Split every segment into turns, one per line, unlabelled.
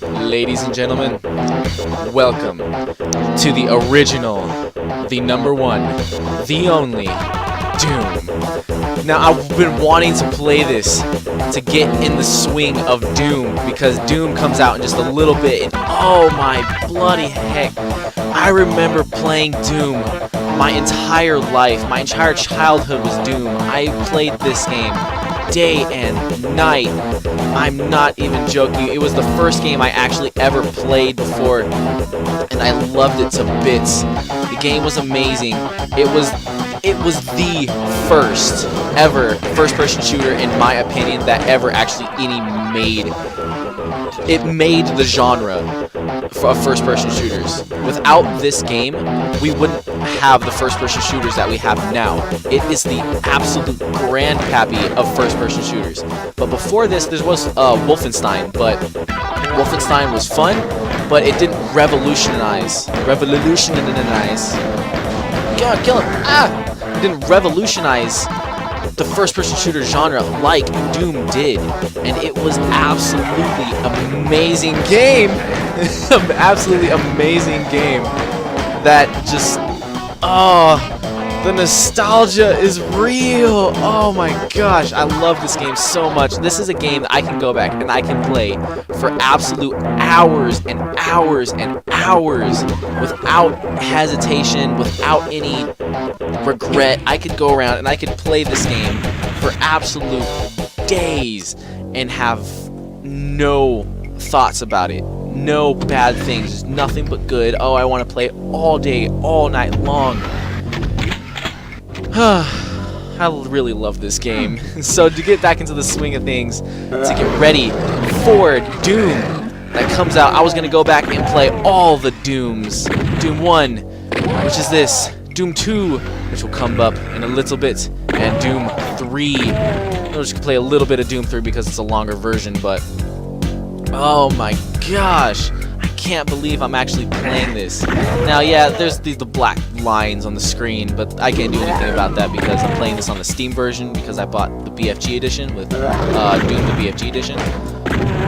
Ladies and gentlemen, welcome to the original, the number one, the only Doom. Now, I've been wanting to play this to get in the swing of Doom because Doom comes out in just a little bit, and oh my bloody heck, I remember playing Doom. My entire life, my entire childhood was Doom. I played this game day and night. I'm not even joking. It was the first game I actually ever played before, and I loved it to bits. The game was amazing. It was the first ever first-person shooter, in my opinion, that ever actually any made. It made the genre of first-person shooters. Without this game, we wouldn't have the first-person shooters that we have now. It is the absolute grandpappy of first-person shooters. But before this, there was Wolfenstein, but Wolfenstein was fun, but it didn't revolutionize. God, kill him! Ah! It didn't revolutionize the first-person shooter genre like Doom did, and it was absolutely amazing game. Absolutely amazing game. That just, the nostalgia is real. Oh my gosh, I love this game so much. This is a game that I can go back and I can play for absolute hours and hours and hours without hesitation, without any regret. I could go around and I could play this game for absolute days and have no thoughts about it. No bad things, just nothing but good. Oh, I want to play all day, all night long. I really love this game. So to get back into the swing of things, to get ready for Doom that comes out, I was going to go back and play all the Dooms. Doom 1, which is this. Doom 2, which will come up in a little bit. And Doom 3. I'll just play a little bit of Doom 3 because it's a longer version, but oh my gosh, I can't believe I'm actually playing this. Now, yeah, there's the black lines on the screen, but I can't do anything about that because I'm playing this on the Steam version because I bought the BFG edition with Doom, the BFG edition.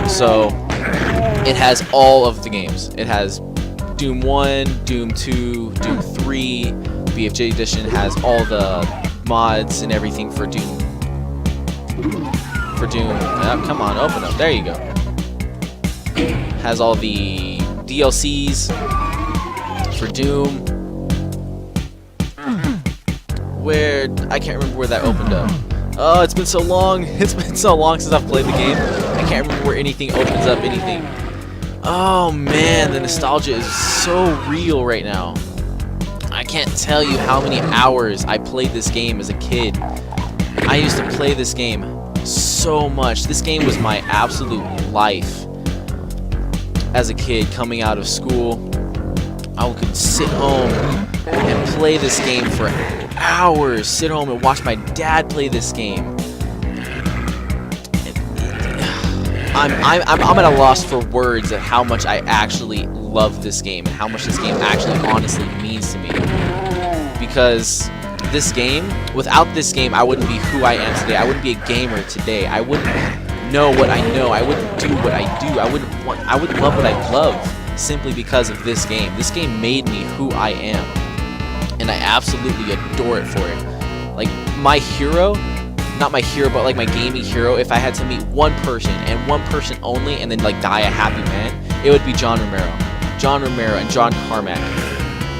So it has all of the games. It has Doom 1, Doom 2, Doom 3. BFG edition has all the mods and everything for Doom. Come on, open up. There you go. Has all the DLCs for Doom. Where I can't remember where that opened up. Oh, it's been so long. It's been so long since I've played the game. I can't remember where anything opens up anything. Oh man, the nostalgia is so real right now. I can't tell you how many hours I played this game as a kid. I used to play this game so much. This game was my absolute life. As a kid coming out of school, I could sit home and play this game for hours. Sit home and watch my dad play this game. I'm at a loss for words at how much I actually love this game and how much this game actually honestly means to me. Because this game, without this game, I wouldn't be who I am today. I wouldn't be a gamer today. I wouldn't know what I know. I wouldn't do what I do. I wouldn't love what I love simply because of this game. This game made me who I am, and I absolutely adore it for it. Like my hero, not my hero, but like my gaming hero, if I had to meet one person and one person only and then like die a happy man, it would be John Romero and John Carmack.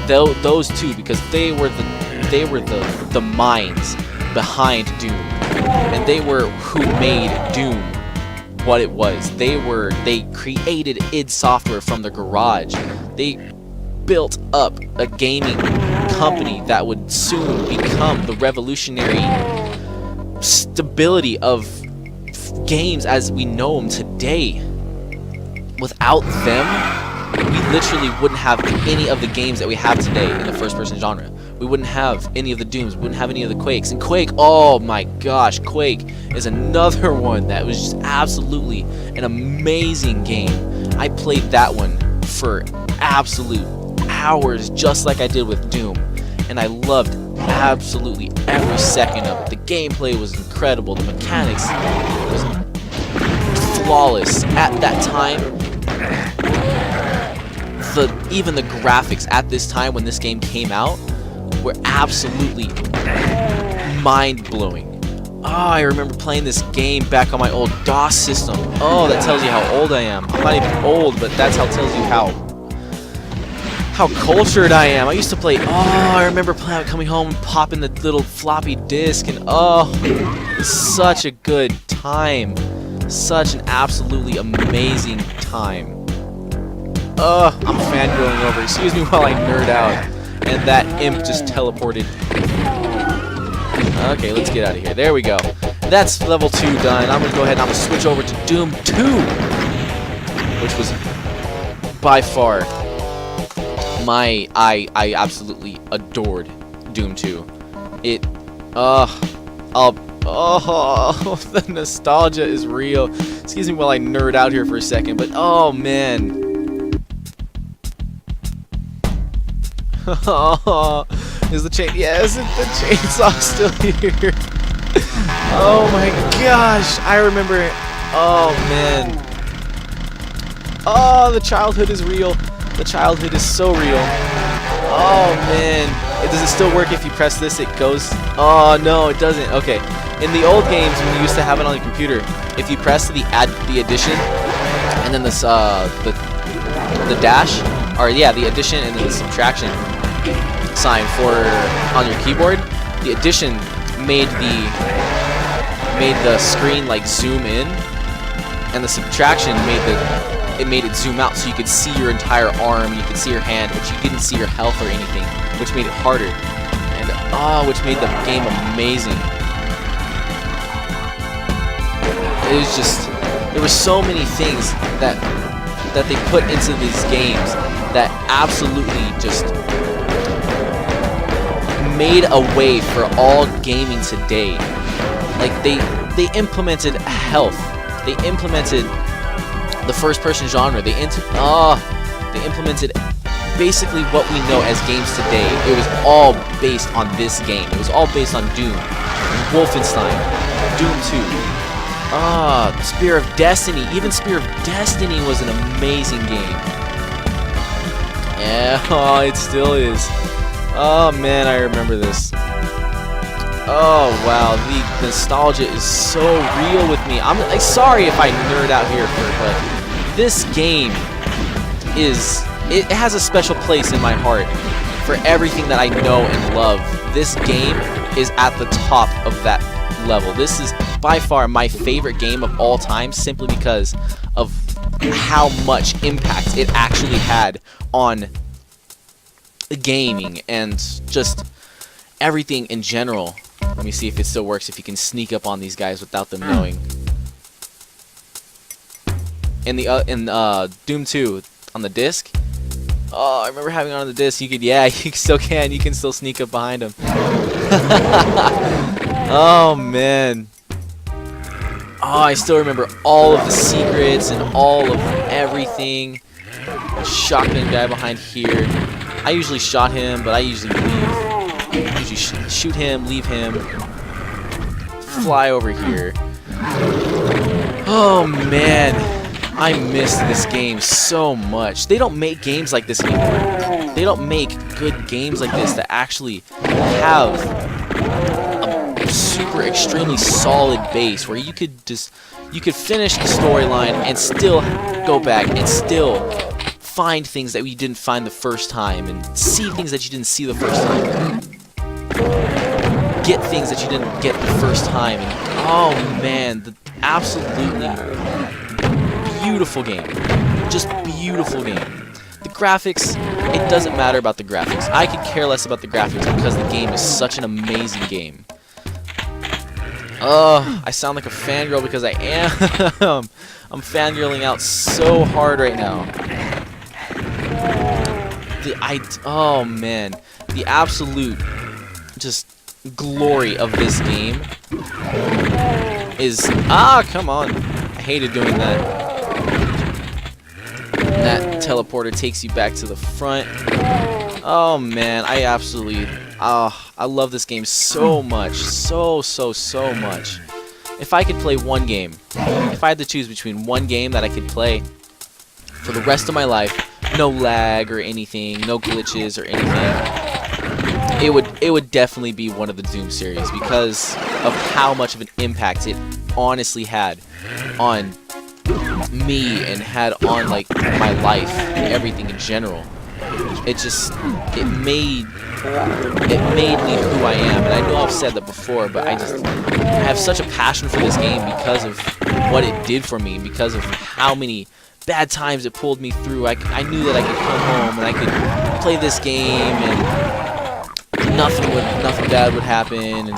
Those two, because they were the minds behind Doom, and they were who made Doom what it was. They created id Software from their garage. They built up a gaming company that would soon become the revolutionary stability of games as we know them today. Without them, we literally wouldn't have any of the games that we have today in the first-person genre. We wouldn't have any of the Dooms. We wouldn't have any of the Quakes. And Quake, oh my gosh, Quake is another one that was just absolutely an amazing game. I played that one for absolute hours, just like I did with Doom. And I loved absolutely every second of it. The gameplay was incredible. The mechanics was flawless at that time. Even the graphics at this time when this game came out were absolutely mind-blowing. Oh, I remember playing this game back on my old DOS system. Oh, that tells you how old I am. I'm not even old, but that's how tells you how cultured I am. I used to play. Oh, I remember coming home and popping the little floppy disk, and oh, it was such a good time. Such an absolutely amazing time. I'm fangirling over. Excuse me while I nerd out. And that imp just teleported. Okay, let's get out of here. There we go. That's level 2 done. I'm going to go ahead and I'm going to switch over to Doom 2. Which was by far I absolutely adored Doom 2. The nostalgia is real. Excuse me while I nerd out here for a second, but oh man. Is the chain? Yes, the chainsaw still here. Oh my gosh, I remember it. Oh man. Oh, the childhood is real. The childhood is so real. Oh man. Does it still work if you press this? It goes. Oh no, it doesn't. Okay. In the old games, when you used to have it on your computer, if you press the addition and then this the dash, or yeah, the addition and then the subtraction sign on your keyboard, the addition made the screen like zoom in, and the subtraction made it zoom out, so you could see your entire arm, you could see your hand, but you didn't see your health or anything, which made it harder, and which made the game amazing. It was just, there were so many things that they put into these games that absolutely just made a way for all gaming today. Like they implemented health, they implemented the first-person genre, they implemented basically what we know as games today. It was all based on this game. It was all based on Doom, Wolfenstein, Doom 2. Spear of Destiny. Even Spear of Destiny was an amazing game. Yeah, it still is. Oh man, I remember this. Oh wow, the nostalgia is so real with me. I'm sorry if I nerd out here, but this game it has a special place in my heart for everything that I know and love. This game is at the top of that level. This is by far my favorite game of all time, simply because of how much impact it actually had on gaming and just everything in general. Let me see if it still works, if you can sneak up on these guys without them knowing. In Doom 2 on the disc. Oh, I remember having it on the disc. You still can. You can still sneak up behind them. Oh man. Oh, I still remember all of the secrets and all of everything. Shotgun guy behind here. I usually shot him, but I usually leave. Usually shoot him, leave him. Fly over here. Oh man, I missed this game so much. They don't make games like this anymore. They don't make good games like this that actually have a super extremely solid base where you could finish the storyline and still go back and still find things that you didn't find the first time and see things that you didn't see the first time. Get things that you didn't get the first time. And oh man, the absolutely beautiful game. Just beautiful game. The graphics, it doesn't matter about the graphics. I could care less about the graphics because the game is such an amazing game. I sound like a fangirl because I am. I'm fangirling out so hard right now. Oh man, the absolute just glory of this game is come on. I hated doing that. That teleporter takes you back to the front. Oh man, I absolutely, I love this game so much, so much. If I could play one game, if I had to choose between one game that I could play for the rest of my life, no lag or anything, no glitches or anything, it would definitely be one of the Doom series because of how much of an impact it honestly had on me and had on like my life and everything in general. It made me who I am, and I know I've said that before, but I have such a passion for this game because of what it did for me, because of how many bad times it pulled me through. I knew that I could come home and I could play this game and nothing bad would happen.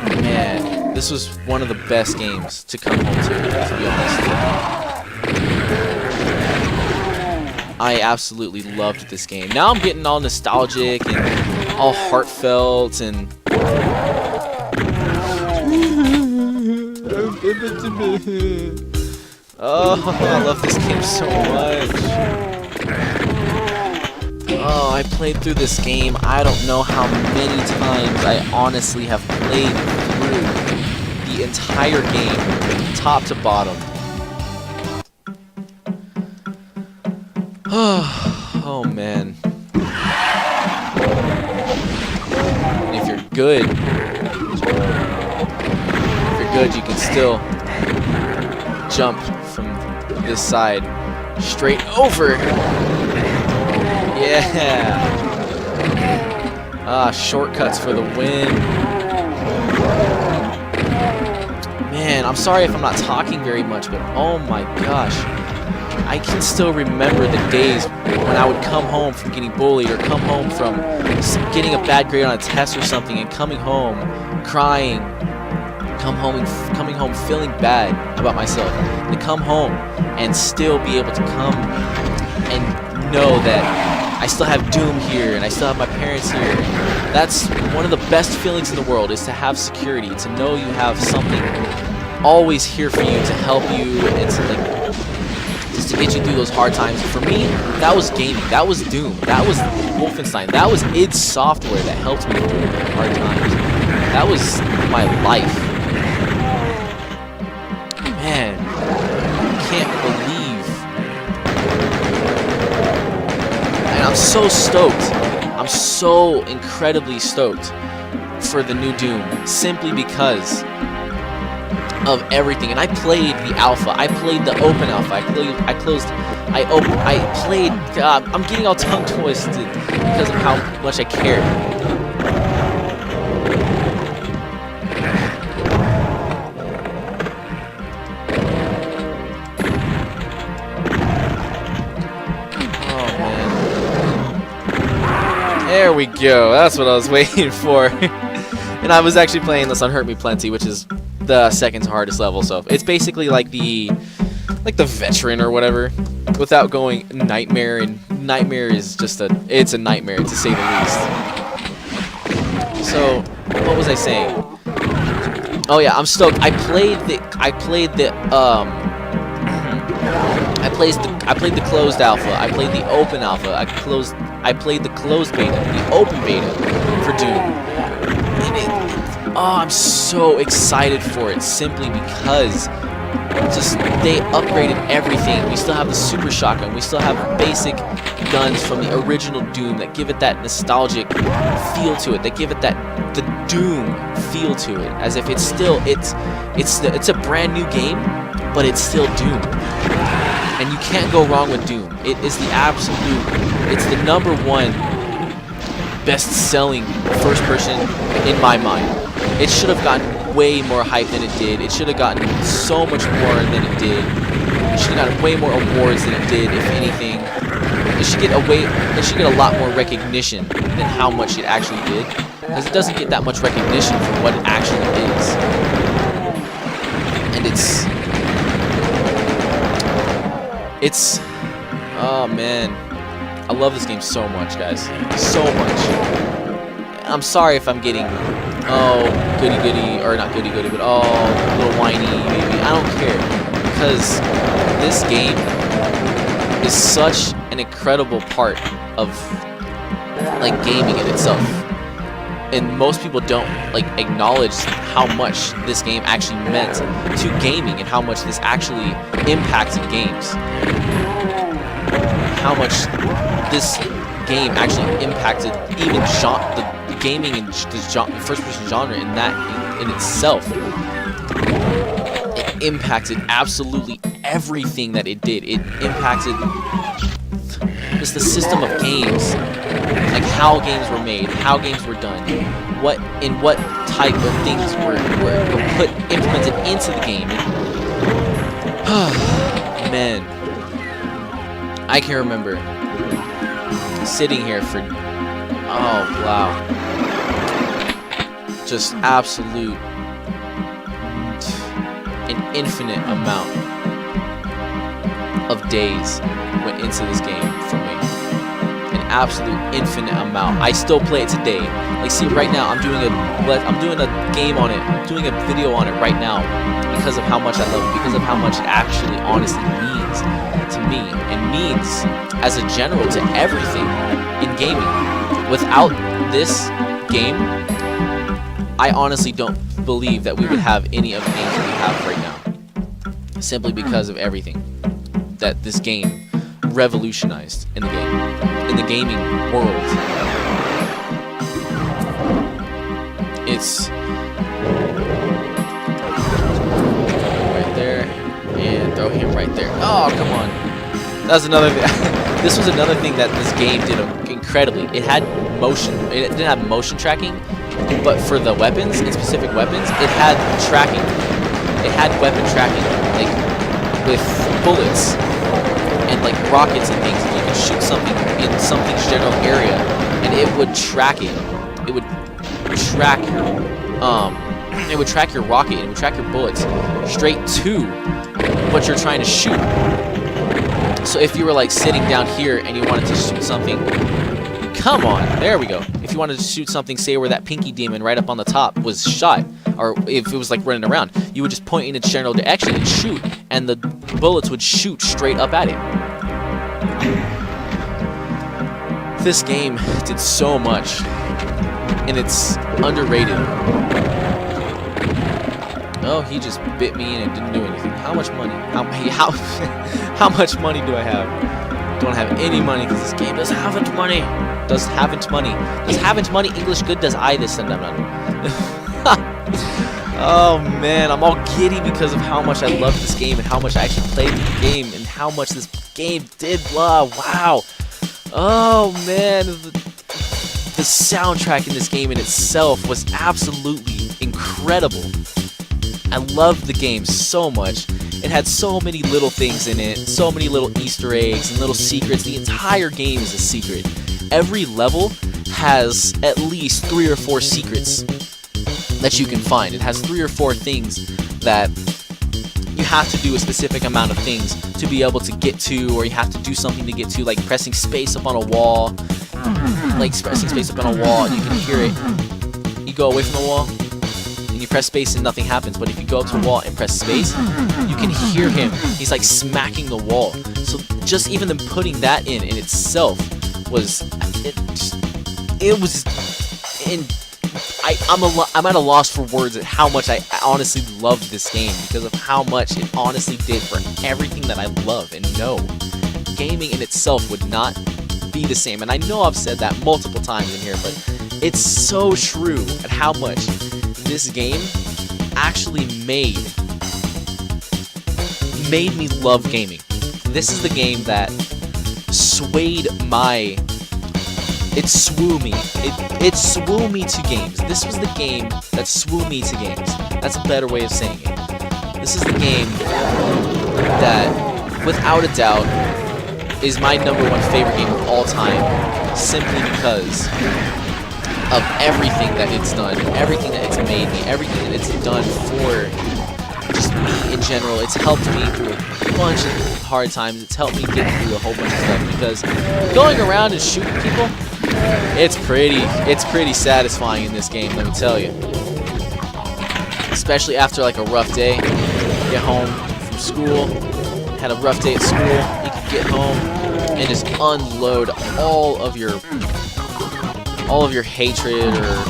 And man, this was one of the best games to come home to be honest. I absolutely loved this game. Now I'm getting all nostalgic and all heartfelt and oh, I love this game so much. Oh, I played through this game. I don't know how many times I honestly have played through the entire game, top to bottom. Oh man. And if you're good, you can still jump from this side straight over. Yeah. Shortcuts for the win. Man, I'm sorry if I'm not talking very much, but oh my gosh. I can still remember the days when I would come home from getting bullied or come home from getting a bad grade on a test or something and coming home crying, coming home feeling bad about myself, to come home and still be able to come and know that I still have Doom here and I still have my parents here. That's one of the best feelings in the world, is to have security, to know you have something always here for you to help you and to just to get you through those hard times. For me, that was gaming, that was Doom, that was Wolfenstein, that was id Software that helped me through the hard times. That was my life. Man, I can't believe. And I'm so stoked. I'm so incredibly stoked for the new Doom, simply because of everything. And I played the alpha, I played the open alpha, I'm getting all tongue twisted because of how much I care. Oh man. There we go, that's what I was waiting for. And I was actually playing this on Hurt Me Plenty, which is the second to hardest level, so it's basically like the veteran or whatever, without going nightmare, and nightmare is just it's a nightmare to say the least. So what was I saying? Oh yeah, I'm stoked. I played the closed alpha, I played the open alpha, I played the closed beta, the open beta for Doom. Oh, I'm so excited for it, simply because just they upgraded everything. We still have the super shotgun, we still have basic guns from the original Doom that give it that nostalgic feel to it, that give it the Doom feel to it, as if it's a brand new game, but it's still Doom. And you can't go wrong with Doom. It is the it's the #1 best-selling first person in my mind. It should have gotten way more hype than it did. It should have gotten so much more than it did. It should have gotten way more awards than it did, if anything. It should get a lot more recognition than how much it actually did, because it doesn't get that much recognition for what it actually is. And it's oh man, I love this game so much, guys, so much. I'm sorry if I'm getting goody, or not goody, but a little whiny maybe. I don't care, because this game is such an an incredible part of like gaming in itself. And most people don't like acknowledge how much this game actually meant to gaming and how much this actually impacted games. How much this game actually impacted even the gaming and the first-person genre in that in itself. It impacted absolutely everything that it did. It impacted just the system of games, like how games were made, how games were done, what type of things were implemented into the game. Man, I can remember sitting here for just absolute an infinite amount of days went into this game for me. An absolute infinite amount. I still play it today. Like, see, right now I'm doing a game on it. I'm doing a video on it right now because of how much I love it, because of how much it actually honestly means to me and means as a general to everything in gaming. Without this game, I honestly don't believe that we would have any of the games that we have right now. Simply because of everything that this game revolutionized in the gaming world. It's right there and throw him right there. Oh, come on. That's another thing. This was another thing that this game did incredibly. It had motion. It didn't have motion tracking, but for the weapons, in specific weapons, it had tracking. It had weapon tracking, like with bullets and like rockets and things. You could shoot something in something's general area, and it would track it. It would track your rocket. It would track your bullets straight to what you're trying to shoot. So if you were like sitting down here and you wanted to shoot something, come on, there we go. If you wanted to shoot something, say where that pinky demon right up on the top was shot, or if it was like running around, you would just point in its general direction and shoot, and the bullets would shoot straight up at it. This game did so much, and it's underrated. Oh, he just bit me and it didn't do anything. How much money? How much money do I have? Don't have any money because this game does haven't money. Does haven't money. Does haven't money English good? Does I this and Oh man, I'm all giddy because of how much I love this game and how much I actually played the game and how much this game did blah. Wow. Oh man, the soundtrack in this game in itself was absolutely incredible. I loved the game so much. It had so many little things in it, so many little Easter eggs and little secrets. The entire game is a secret. Every level has at least 3 or 4 secrets that you can find. It has 3 or 4 things that you have to do a specific amount of things to be able to get to, or you have to do something to get to, like pressing space up on a wall. Like pressing space up on a wall and you can hear it. You go away from the wall and you press space and nothing happens, but if you go up to a wall and press space, you can hear him. He's like smacking the wall. So just even them putting that in itself was I'm at a loss for words at how much I honestly love this game because of how much it honestly did for everything that I love and know. Gaming in itself would not be the same, and I know I've said that multiple times in here, but it's so true at how much this game actually made me love gaming. This is the game that swayed my... It swooed me. It swooed me to games. This was the game that swooed me to games. That's a better way of saying it. This is the game that, without a doubt, is my #1 favorite game of all time, simply because of everything that it's done, everything that it's made me, everything that it's done for just me in general. It's helped me through a bunch of hard times. It's helped me get through a whole bunch of stuff, because going around and shooting people, it's pretty satisfying in this game, let me tell you. Especially after like a rough day, get home from school, had a rough day at school, you can get home, and just unload all of your hatred or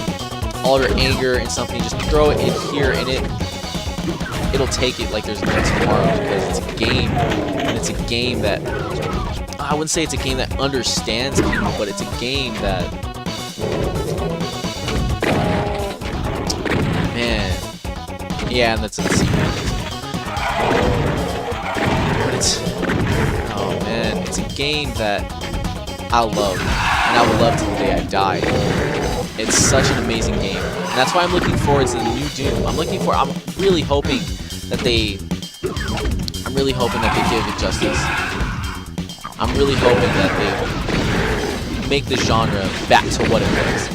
all of your anger and something. Just throw it in here, and it'll take it like there's no tomorrow, because it's a game, and it's a game that I wouldn't say it's a game that understands people, but it's a game that, man, yeah, and that's a secret. But it's, oh man, it's a game that I love, and I will love till the day I die. It's such an amazing game, and that's why I'm looking forward to the new Doom. I'm really hoping that they give it justice. I'm really hoping that they make the genre back to what it was.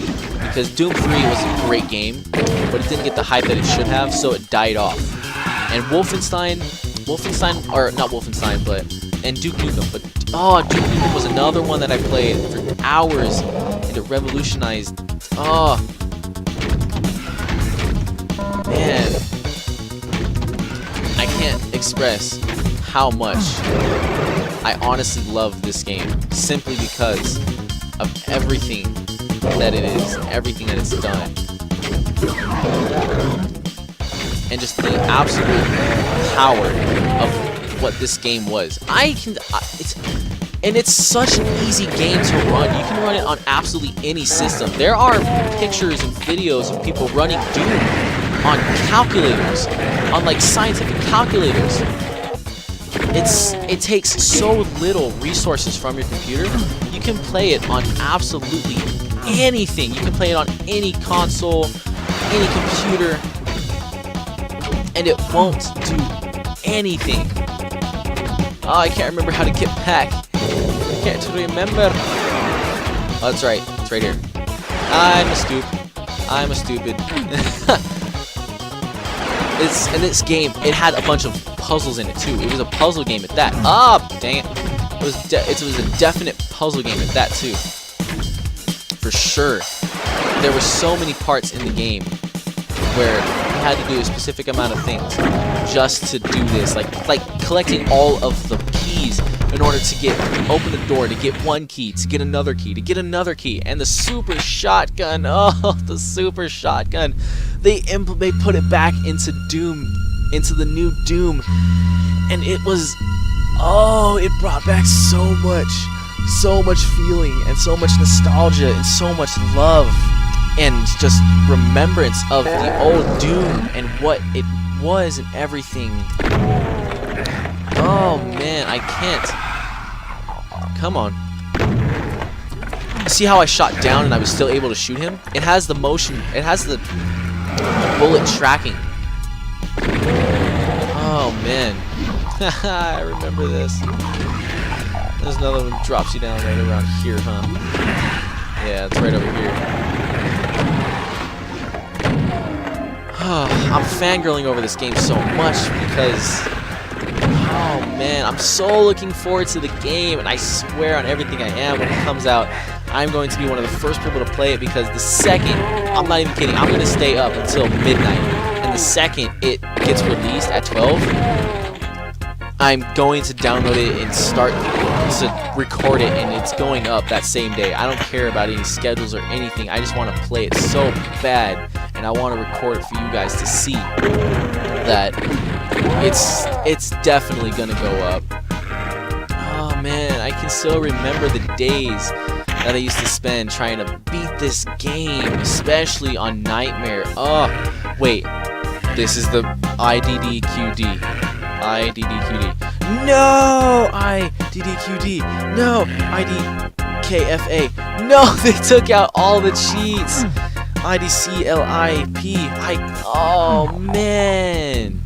Because Doom 3 was a great game, but it didn't get the hype that it should have, so it died off. And Wolfenstein, or not Wolfenstein, and Duke Nukem, but Duke Nukem was another one that I played for hours, and it revolutionized. Oh, man, I can't express how much I honestly love this game, simply because of everything that it is, everything that it's done, and just the absolute power of what this game was. It's such an easy game to run. You can run it on absolutely any system. There are pictures and videos of people running Doom on calculators, on like scientific calculators. It takes so little resources from your computer. You can play it on absolutely anything. You can play it on any console, any computer, and it won't do anything. Oh, I can't remember how to get back. I can't remember. Oh, that's right. It's right here. I'm a stupid. In this game, it had a bunch of puzzles in it too. It was a puzzle game at that. Ah, dang it. It was a definite puzzle game at that too. For sure. There were so many parts in the game where you had to do a specific amount of things just to do this. Like collecting all of the keys in order to open the door, to get one key, to get another key, to get another key. And the super shotgun, oh, the super shotgun. They put it back into Doom, into the new Doom, and it was, oh, it brought back so much feeling, and so much nostalgia, and so much love, and just remembrance of the old Doom and what it was and everything. Oh man, I can't. Come on. See how I shot down and I was still able to shoot him? It has the motion, it has the bullet tracking. Oh man. I remember this. There's another one that drops you down right around here, huh? Yeah, it's right over here. I'm fangirling over this game so much because, oh man, I'm so looking forward to the game, and I swear on everything I am, when it comes out, I'm going to be one of the first people to play it, because the second, I'm not even kidding, I'm going to stay up until midnight, and the second it gets released at 12, I'm going to download it and start to record it, and it's going up that same day. I don't care about any schedules or anything. I just want to play it so bad, and I want to record it for you guys to see that it's definitely gonna go up. Oh man, I can still remember the days that I used to spend trying to beat this game, especially on Nightmare. Oh, wait, this is the IDDQD. IDDQD. No! IDDQD. No! IDKFA. No! They took out all the cheats. IDCLIP. Oh, man.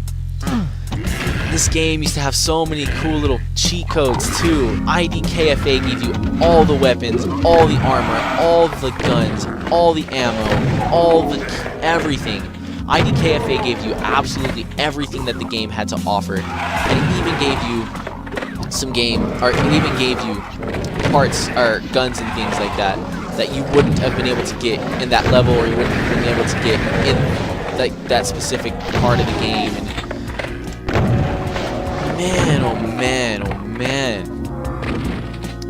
This game used to have so many cool little cheat codes, too. IDKFA gave you all the weapons, all the armor, all the guns, all the ammo, all the everything. IDKFA gave you absolutely everything that the game had to offer, and it even gave you it even gave you parts or guns and things like that you wouldn't have been able to get in that level, or you wouldn't have been able to get in that specific part of the game. And man, oh man, oh man.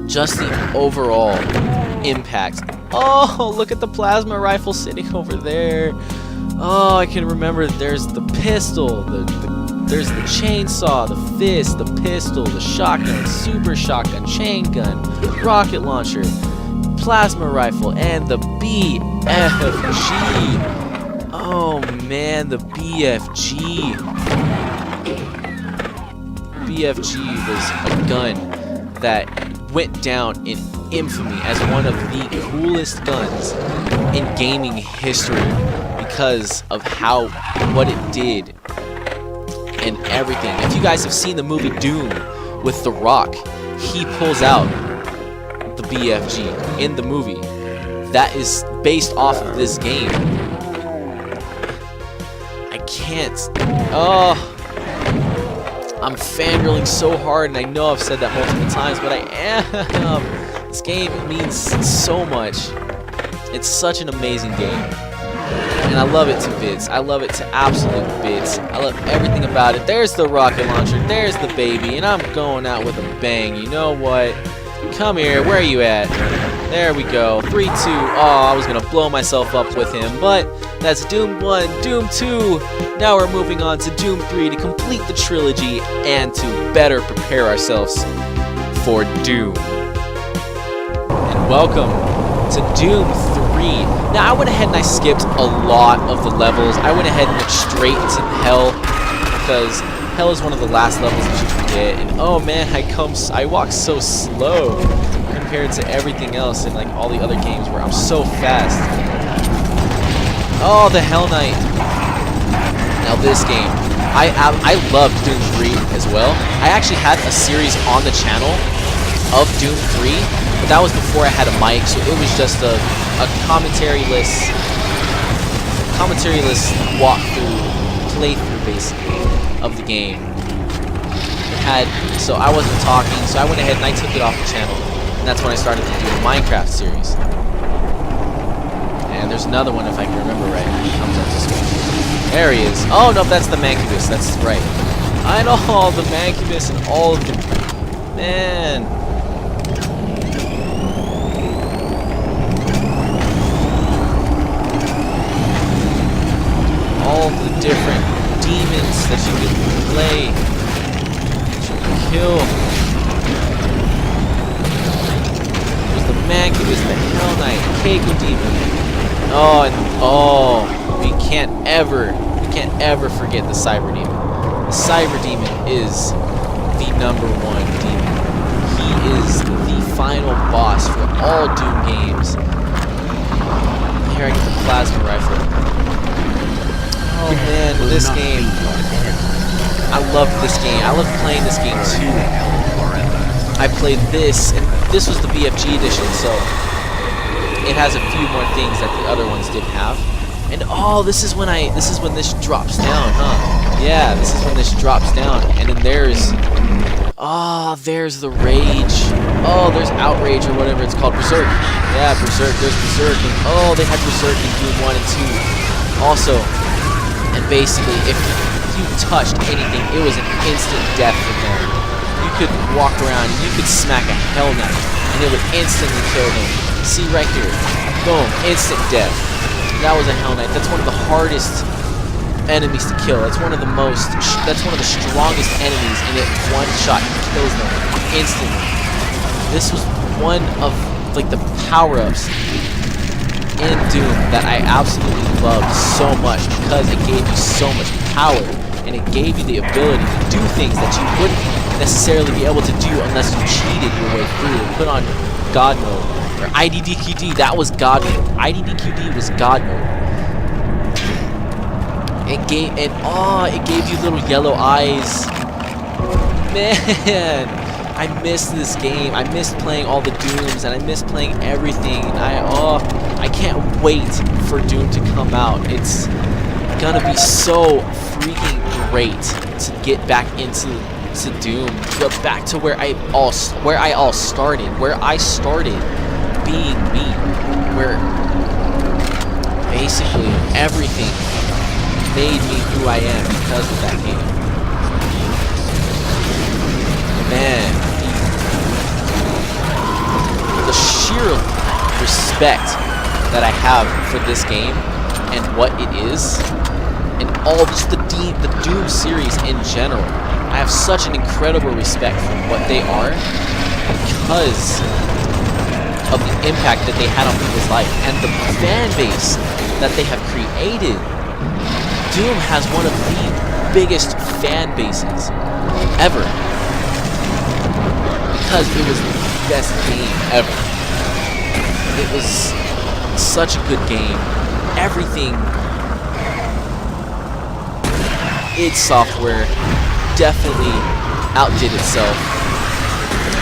just the overall impact. Oh, look at the plasma rifle sitting over there. Oh, I can remember there's the pistol, there's the chainsaw, the fist, the pistol, the shotgun, super shotgun, chain gun, rocket launcher, plasma rifle, and the BFG. Oh man, the BFG. BFG was a gun that went down in infamy as one of the coolest guns in gaming history because of what it did and everything. If you guys have seen the movie Doom with The Rock, he pulls out the BFG in the movie. That is based off of this game. I can't. Oh, I'm fangirling so hard, and I know I've said that multiple times, but I am. This game means so much. It's such an amazing game. And I love it to bits. I love it to absolute bits. I love everything about it. There's the rocket launcher. There's the baby. And I'm going out with a bang. You know what? Come here. Where are you at? There we go. 3, 2. Oh, I was going to blow myself up with him. But that's Doom 1, Doom 2. Now we're moving on to Doom 3 to complete the trilogy and to better prepare ourselves for Doom. And welcome to Doom 3. Now, I went ahead and I skipped a lot of the levels. I went ahead and went straight into hell because hell is one of the last levels that you can get. And oh man, I walk so slow compared to everything else in like all the other games where I'm so fast. Oh, the Hell Knight. Now this game, I love Doom 3 as well. I actually had a series on the channel of Doom 3, but that was before I had a mic, so it was just a commentary-less walkthrough, playthrough basically of the game. So I wasn't talking, so I went ahead and I took it off the channel, and that's when I started to do the Minecraft series. And there's another one if I can remember right. He comes up this way. There he is. Oh no, that's the Mancubus. That's right. I know all the Mancubus and all of them. Man. All the different demons that you can play, that you can kill. There's the Mancubus, the Hell Knight, Keiko Demon. Oh, and oh, we can't ever forget the Cyber Demon. The Cyber Demon is the #1 demon. He is the final boss for all Doom games. Here I get the plasma rifle. Oh man, this game. I love this game. I love playing this game too. I played this, and this was the BFG edition, so it has a few more things that the other ones didn't have. And oh, this is when this drops down, huh? Yeah, this is when this drops down. And then there's the Rage. Oh, there's Outrage or whatever it's called. Berserk. Yeah, Berserk. There's Berserk. And oh, they had Berserk in Doom 1 and 2 also. And basically, if you touched anything, it was an instant death for them. You could walk around and you could smack a Hell Knight, and it would instantly kill them. See right here. Boom. Instant death. That was a Hell Knight. That's one of the hardest enemies to kill. That's one of the strongest enemies, and it one shot kills them instantly. This was one of like the power-ups in Doom that I absolutely loved so much because it gave you so much power, and it gave you the ability to do things that you wouldn't necessarily be able to do unless you cheated your way through and put on God mode. Or IDDQD, that was God mode. IDDQD was God mode. It gave you little yellow eyes. Man, I miss this game. I miss playing all the Dooms, and I miss playing everything. And I can't wait for Doom to come out. It's gonna be so freaking great to get back into Doom, back to where I started being me, where basically everything made me who I am because of that game. Man, sheer respect that I have for this game and what it is, and all just the Doom series in general. I have such an incredible respect for what they are because of the impact that they had on people's life and the fan base that they have created. Doom has one of the biggest fan bases ever because it was the best game ever. It was such a good game. Everything, id Software definitely outdid itself.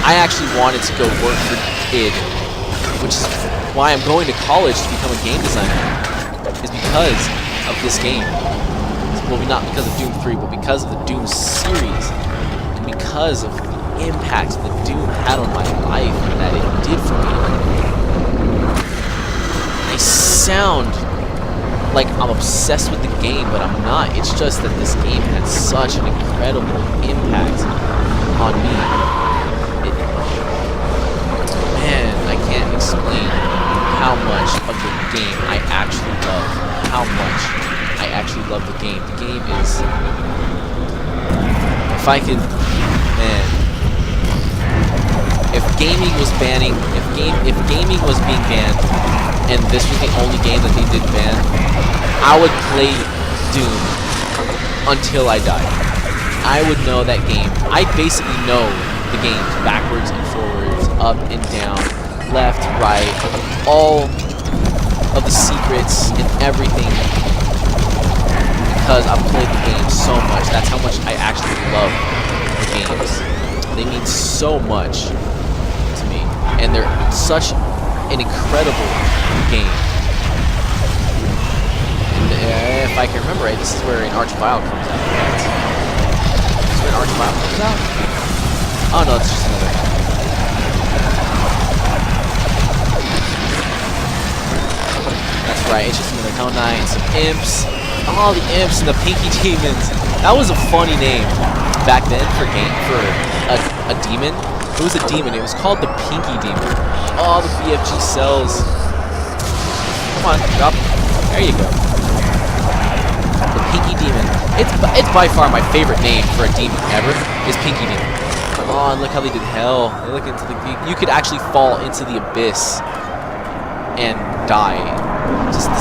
I actually wanted to go work for id, which is why I'm going to college to become a game designer, is because of this game. Well, not because of Doom 3, but because of the Doom series, and because of the impact that Doom had on my life and that it did for me. I sound like I'm obsessed with the game, but I'm not. It's just that this game had such an incredible impact on me. Man, I can't explain how much of the game I actually love. How much I actually love the game. The game is... If I could... Man. If gaming was banning... If gaming was being banned, and this was the only game that they did ban, I would play Doom until I died. I would know that game. I basically know the games backwards and forwards, up and down, left, right, all of the secrets and everything, because I've played the game so much. That's how much I actually love the games. They mean so much to me, and they're such an incredible game. And if I can remember right, this is where an Archvile comes out, right? This is where an Archvile comes out? Oh no, it's just another. That's right, it's just another Hell Knight and some imps. All the imps and the Pinky Demons. That was a funny name back then for a demon. It was a demon. It was called the Pinky Demon. All the BFG cells. Come on, drop. There you go. The Pinky Demon. It's by far my favorite name for a demon ever. Is Pinky Demon. Oh, and look how they did hell. They look into the. You could actually fall into the abyss and die. Just the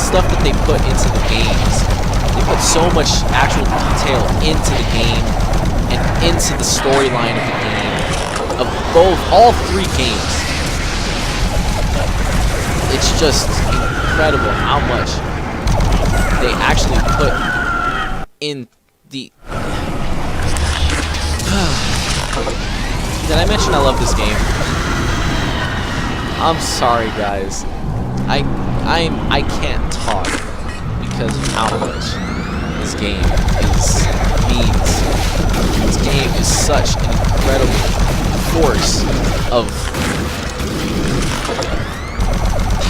stuff that they put into the games. They put so much actual detail into the game and into the storyline of the game. Of all three games. It's just incredible how much they actually put in the... Did I mention I love this game? I'm sorry, guys. I can't talk because of how much this game means. This game is such an incredible force of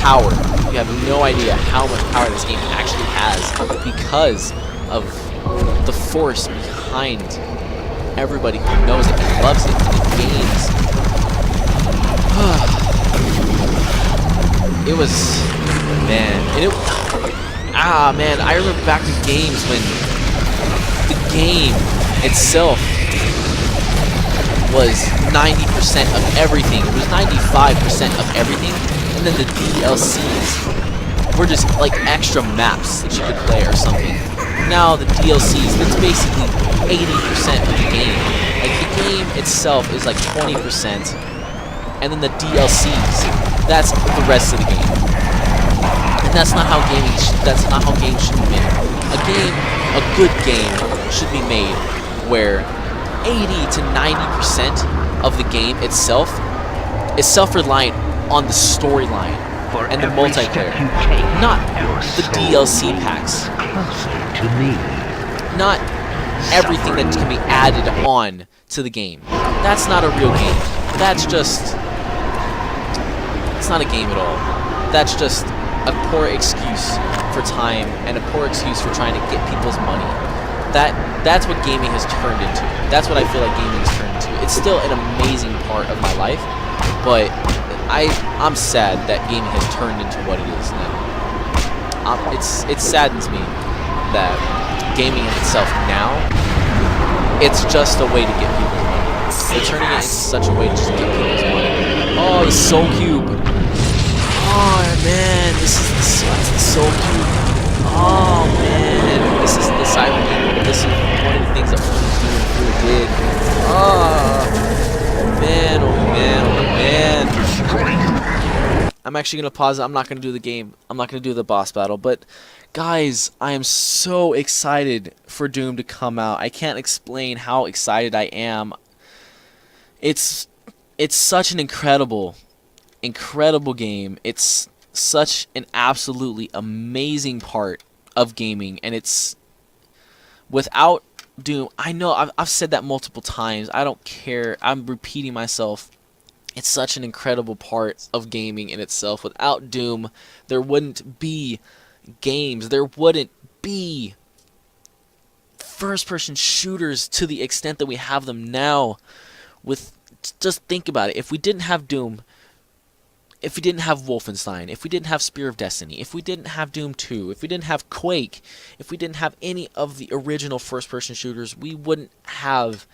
power. You have no idea how much power this game actually has because of the force behind everybody who knows it and loves it and it games. It was, man, and man, I remember back to games when the game itself was 90% of everything. It was 95% of everything, and then the DLCs were just like extra maps that you could play or something. Now the DLCs, that's basically 80% of the game. Like the game itself is like 20%, and then the DLCs, that's the rest of the game. And that's not how games should be made. A good game should be made where 80 to 90% of the game itself is self-reliant on the storyline and the multiplayer, not the DLC packs. Not everything that can be added on to the game. That's not a real game. That's just... It's not a game at all. That's just a poor excuse for time and a poor excuse for trying to get people's money. That's what gaming has turned into. That's what I feel like gaming has turned into. It's still an amazing part of my life, but I'm sad that gaming has turned into what it is now. It saddens me that gaming in itself now, it's just a way to get people's money. They're turning it into such a way to just get people's money. Oh, the Soul Cube. Oh man, this is the Soul Cube. Oh man, this is the Cyber Game. This is one of the things that we're doing really big. Oh man, oh man, oh man. I'm actually gonna pause it. I'm not gonna do the game. I'm not gonna do the boss battle. But guys, I am so excited for Doom to come out. I can't explain how excited I am. It's such an incredible game. It's such an absolutely amazing part of gaming, and it's without Doom. I know I've said that multiple times. I don't care. I'm repeating myself. It's such an incredible part of gaming in itself. Without Doom, there wouldn't be games. There wouldn't be first-person shooters to the extent that we have them now. Just think about it. If we didn't have Doom, if we didn't have Wolfenstein, if we didn't have Spear of Destiny, if we didn't have Doom 2, if we didn't have Quake, if we didn't have any of the original first-person shooters, we wouldn't have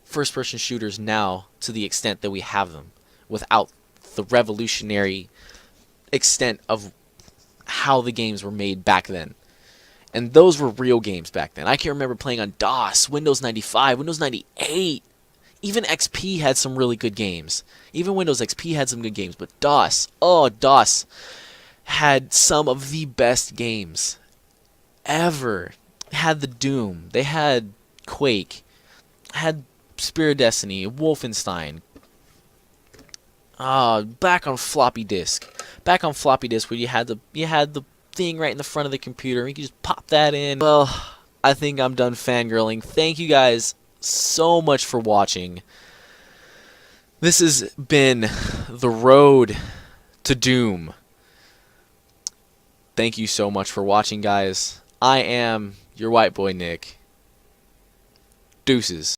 first-person shooters now to the extent that we have them, without the revolutionary extent of how the games were made back then. And those were real games back then. I can remember playing on DOS, Windows 95, Windows 98. Even XP had some really good games. Even Windows XP had some good games. But DOS, oh, DOS had some of the best games ever. They had the Doom. They had Quake. Had Spear of Destiny, Wolfenstein. Back on floppy disk. Back on floppy disk where you had the thing right in the front of the computer. You could just pop that in. Well, I think I'm done fangirling. Thank you guys so much for watching. This has been the road to Doom. Thank you so much for watching, guys. I am your white boy Nick. Deuces.